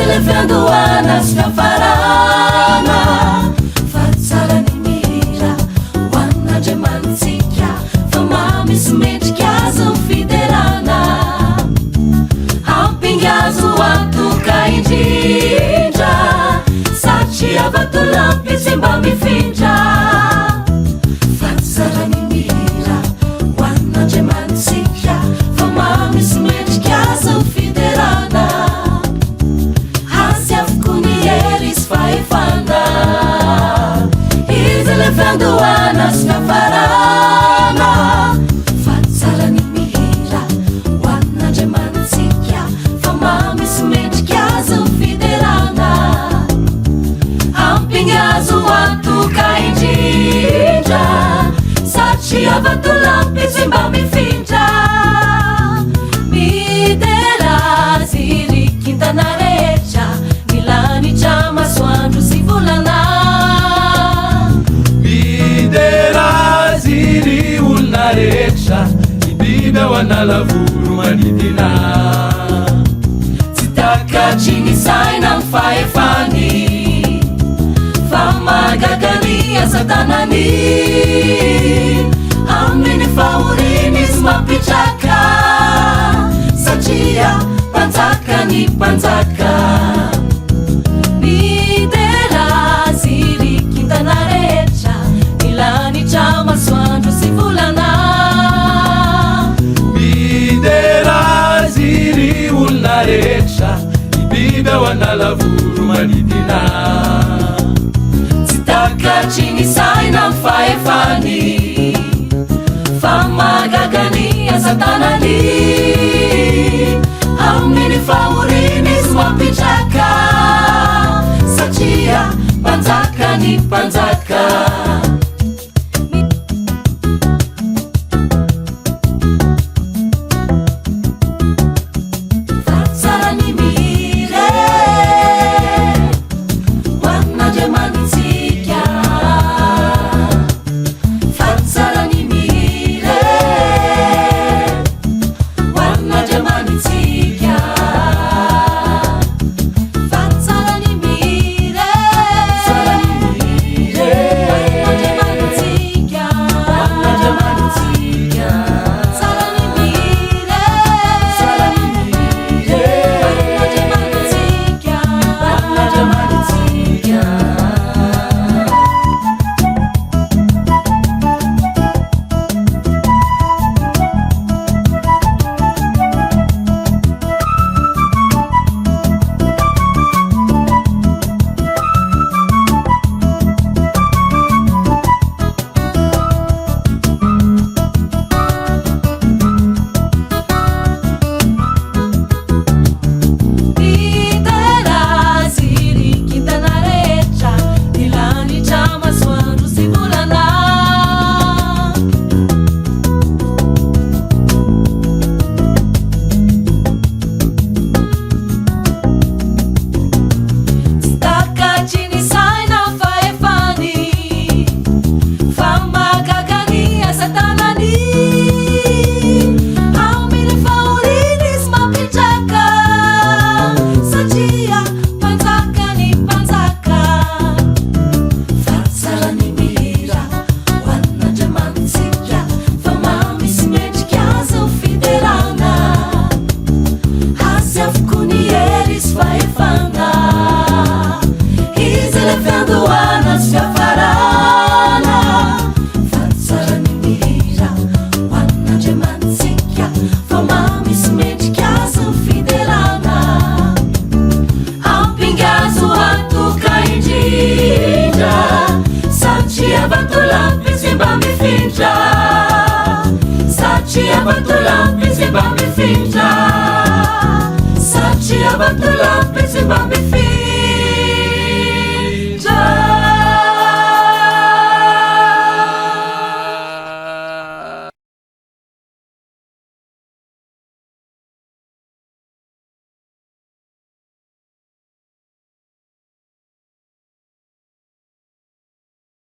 levando anas pra farana. Fatsara ni mira, wana jemansikia, famami smete kiazo fiderana. Ampingazo watu kainjinja, satia vatulampi zimbami finja. Fatsara ni mira, wana jemansikia, famami smete kiazo fiderana. Levando anas pra farana. Fatsara ni mira, wana jemansikia, famami smete kiazo fiderana. Ampingazo watu kainjinja, satia vatulampi zimbami finja. Midera ziri kinta narecha, milani chama swandu sivulana. Ziri unarecha, ibida wanalavuru manidina. Sitaka chini saina mfaefani, fama gagania satanani. Amini faurini smapichaka, satia panzaka ni panzaka. Midera ziri kinta narecha, milani chama swandu sivulana. Midera ziri unarecha, ibida wanalavuru manidina. Sitaka chini saina mfaefani, fama gagania satanani. Amini faurini smapichaka, satia panzaka ni panzaka. Satia vatulampi zimbami finja, satia vatulampi zimbami finja.